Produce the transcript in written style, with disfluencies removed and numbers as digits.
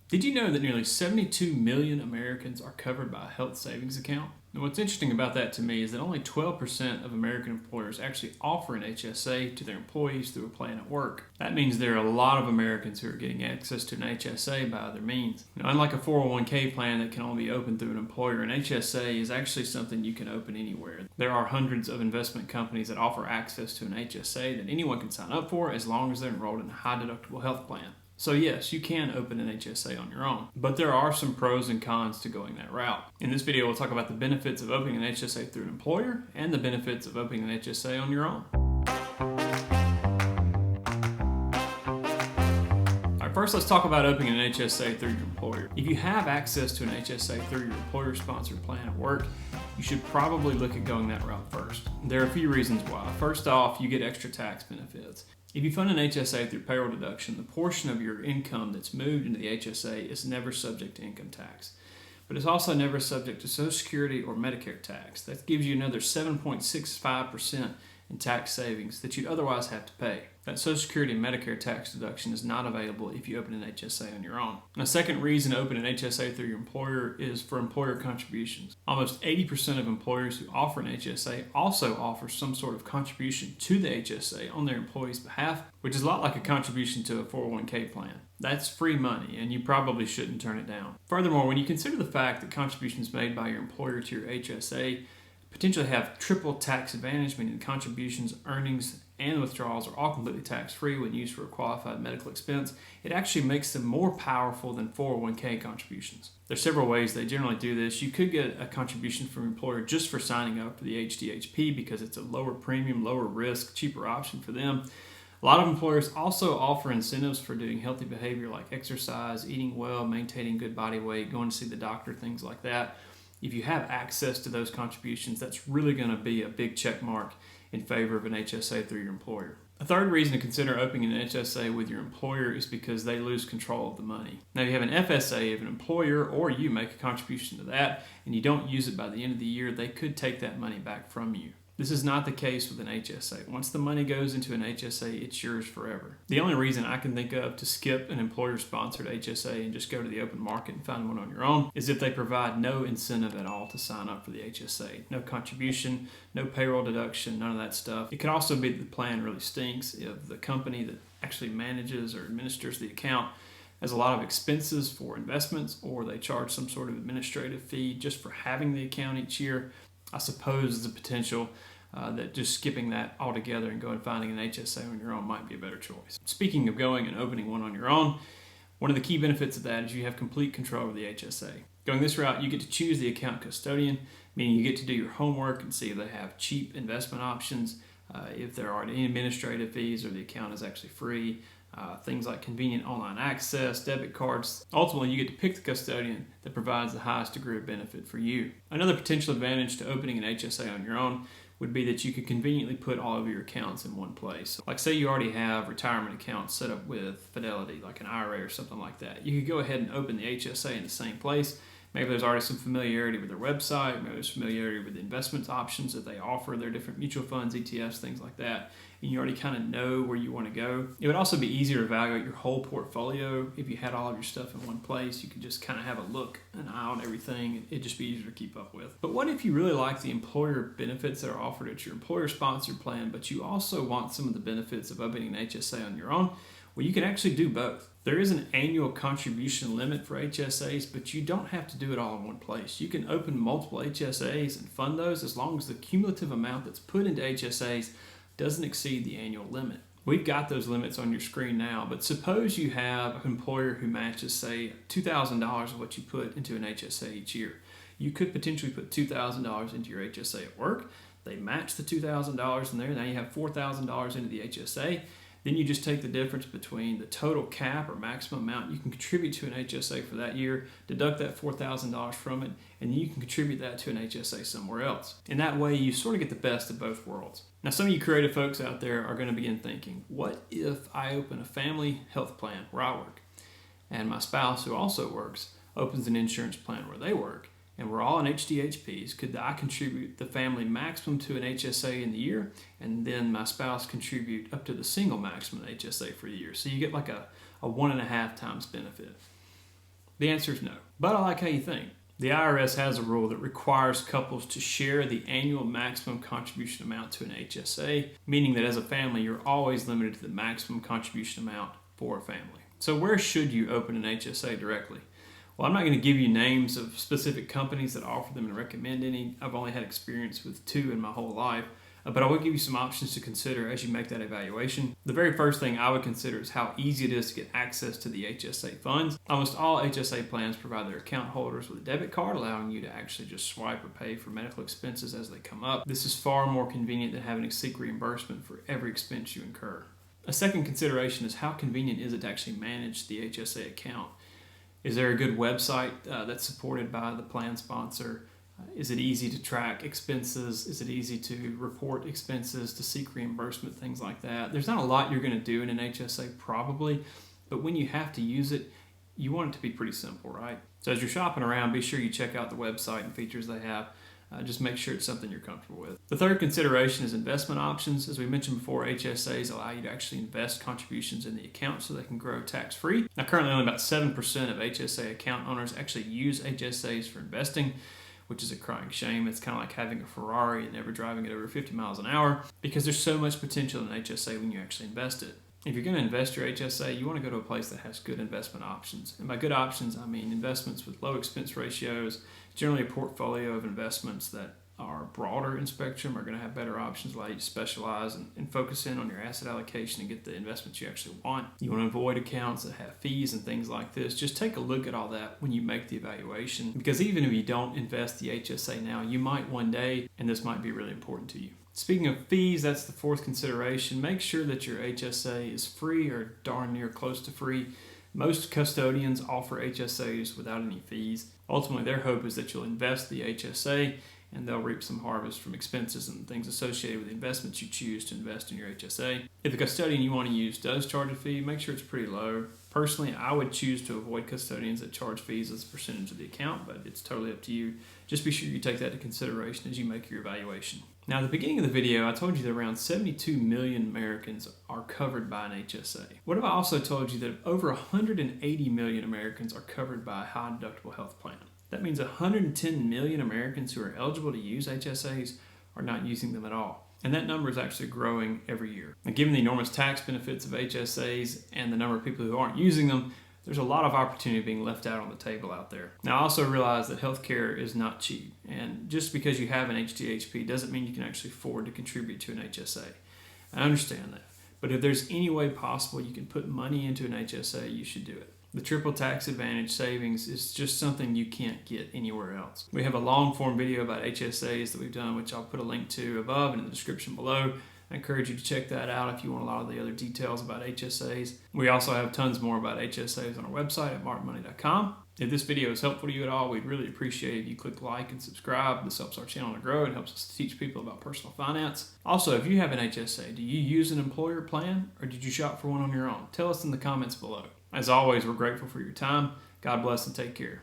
Did you know that nearly 72 million Americans are covered by a health savings account? And what's interesting about that to me is that only 12% of American employers actually offer an HSA to their employees through a plan at work. That means there are a lot of Americans who are getting access to an HSA by other means. Now, unlike a 401k plan that can only be opened through an employer, an HSA is actually something you can open anywhere. There are hundreds of investment companies that offer access to an HSA that anyone can sign up for as long as they're enrolled in a high-deductible health plan. So yes, you can open an HSA on your own, but there are some pros and cons to going that route. In this video, we'll talk about the benefits of opening an HSA through an employer and the benefits of opening an HSA on your own. All right, first let's talk about opening an HSA through your employer. If you have access to an HSA through your employer-sponsored plan at work, you should probably look at going that route first. There are a few reasons why. First off, you get extra tax benefits. If you fund an HSA through payroll deduction, the portion of your income that's moved into the HSA is never subject to income tax. But it's also never subject to Social Security or Medicare tax. That gives you another 7.65% in tax savings that you'd otherwise have to pay. That Social Security and Medicare tax deduction is not available if you open an HSA on your own. A second reason to open an HSA through your employer is for employer contributions. Almost 80% of employers who offer an HSA also offer some sort of contribution to the HSA on their employees' behalf, which is a lot like a contribution to a 401k plan. That's free money, and you probably shouldn't turn it down. Furthermore, when you consider the fact that contributions made by your employer to your HSA potentially have triple tax advantage, meaning contributions, earnings, and withdrawals are all completely tax-free when used for a qualified medical expense, it actually makes them more powerful than 401k contributions. There's several ways they generally do this. You could get a contribution from your employer just for signing up for the HDHP because it's a lower premium, lower risk, cheaper option for them. A lot of employers also offer incentives for doing healthy behavior like exercise, eating well, maintaining good body weight, going to see the doctor, things like that. If you have access to those contributions, that's really going to be a big check mark in favor of an HSA through your employer. A third reason to consider opening an HSA with your employer is because they lose control of the money. Now, you have an FSA, if an employer or you make a contribution to that and you don't use it by the end of the year, they could take that money back from you. This is not the case with an HSA. Once the money goes into an HSA, it's yours forever. The only reason I can think of to skip an employer-sponsored HSA and just go to the open market and find one on your own is if they provide no incentive at all to sign up for the HSA. No contribution, no payroll deduction, none of that stuff. It could also be that the plan really stinks if the company that actually manages or administers the account has a lot of expenses for investments, or they charge some sort of administrative fee just for having the account each year. I suppose the potential that just skipping that altogether and going and finding an HSA on your own might be a better choice. Speaking of going and opening one on your own, one of the key benefits of that is you have complete control over the HSA. Going this route, you get to choose the account custodian, meaning you get to do your homework and see if they have cheap investment options, if there aren't any administrative fees or the account is actually free. Things like convenient online access, debit cards. Ultimately, you get to pick the custodian that provides the highest degree of benefit for you. Another potential advantage to opening an HSA on your own would be that you could conveniently put all of your accounts in one place. Like say you already have retirement accounts set up with Fidelity, like an IRA or something like that. You could go ahead and open the HSA in the same place. Maybe there's already some familiarity with their website, maybe there's familiarity with the investment options that they offer, their different mutual funds, ETFs, things like that, and you already kind of know where you want to go. It would also be easier to evaluate your whole portfolio if you had all of your stuff in one place. You could just kind of have a look, an eye on everything. It'd just be easier to keep up with. But what if you really like the employer benefits that are offered at your employer-sponsored plan, but you also want some of the benefits of opening an HSA on your own? Well, you can actually do both. There is an annual contribution limit for HSAs, but you don't have to do it all in one place. You can open multiple HSAs and fund those as long as the cumulative amount that's put into HSAs doesn't exceed the annual limit. We've got those limits on your screen now, but suppose you have an employer who matches, say, $2,000 of what you put into an HSA each year. You could potentially put $2,000 into your HSA at work. They match the $2,000 in there. Now you have $4,000 into the HSA. Then you just take the difference between the total cap or maximum amount you can contribute to an HSA for that year, deduct that $4,000 from it, and then you can contribute that to an HSA somewhere else. In that way, you sort of get the best of both worlds. Now, some of you creative folks out there are going to begin thinking, what if I open a family health plan where I work, and my spouse, who also works, opens an insurance plan where they work, and we're all on HDHPs, could I contribute the family maximum to an HSA in the year, and then my spouse contribute up to the single maximum HSA for the year? So you get like a 1.5 times benefit. The answer is no. But I like how you think. The IRS has a rule that requires couples to share the annual maximum contribution amount to an HSA, meaning that as a family, you're always limited to the maximum contribution amount for a family. So where should you open an HSA directly? Well, I'm not going to give you names of specific companies that offer them and recommend any. I've only had experience with 2 in my whole life, but I will give you some options to consider as you make that evaluation. The very first thing I would consider is how easy it is to get access to the HSA funds. Almost all HSA plans provide their account holders with a debit card, allowing you to actually just swipe or pay for medical expenses as they come up. This is far more convenient than having to seek reimbursement for every expense you incur. A second consideration is how convenient is it to actually manage the HSA account? Is there a good website that's supported by the plan sponsor? Is it easy to track expenses? Is it easy to report expenses, to seek reimbursement, things like that? There's not a lot you're going to do in an HSA probably, but when you have to use it, you want it to be pretty simple, right? So as you're shopping around, be sure you check out the website and features they have. Just make sure it's something you're comfortable with. The third consideration is investment options. As we mentioned before, HSAs allow you to actually invest contributions in the account so they can grow tax-free. Now, currently only about 7% of HSA account owners actually use HSAs for investing, which is a crying shame. It's kind of like having a Ferrari and never driving it over 50 miles an hour, because there's so much potential in HSA when you actually invest it. If you're going to invest your HSA, you want to go to a place that has good investment options. And by good options, I mean investments with low expense ratios, generally a portfolio of investments that are broader in spectrum are going to have better options, allow you to specialize and focus in on your asset allocation and get the investments you actually want. You want to avoid accounts that have fees and things like this. Just take a look at all that when you make the evaluation, because even if you don't invest the HSA now, you might one day, and this might be really important to you. Speaking of fees, that's the fourth consideration. Make sure that your HSA is free or darn near close to free. Most custodians offer HSAs without any fees. Ultimately, their hope is that you'll invest the HSA and they'll reap some harvest from expenses and things associated with the investments you choose to invest in your HSA. If the custodian you want to use does charge a fee, make sure it's pretty low. Personally, I would choose to avoid custodians that charge fees as a percentage of the account, but it's totally up to you. Just be sure you take that into consideration as you make your evaluation. Now, at the beginning of the video, I told you that around 72 million Americans are covered by an HSA. What if I also told you that over 180 million Americans are covered by a high-deductible health plan? That means 110 million Americans who are eligible to use HSAs are not using them at all. And that number is actually growing every year. Now, given the enormous tax benefits of HSAs and the number of people who aren't using them, there's a lot of opportunity being left out on the table out there. Now, I also realize that healthcare is not cheap. And just because you have an HDHP doesn't mean you can actually afford to contribute to an HSA. I understand that. But if there's any way possible you can put money into an HSA, you should do it. The triple tax advantage savings is just something you can't get anywhere else. We have a long form video about HSAs that we've done, which I'll put a link to above and in the description below. I encourage you to check that out if you want a lot of the other details about HSAs. We also have tons more about HSAs on our website at markmoney.com. If this video is helpful to you at all, we'd really appreciate it if you click like and subscribe. This helps our channel to grow and helps us to teach people about personal finance. Also, if you have an HSA, do you use an employer plan or did you shop for one on your own? Tell us in the comments below. As always, we're grateful for your time. God bless and take care.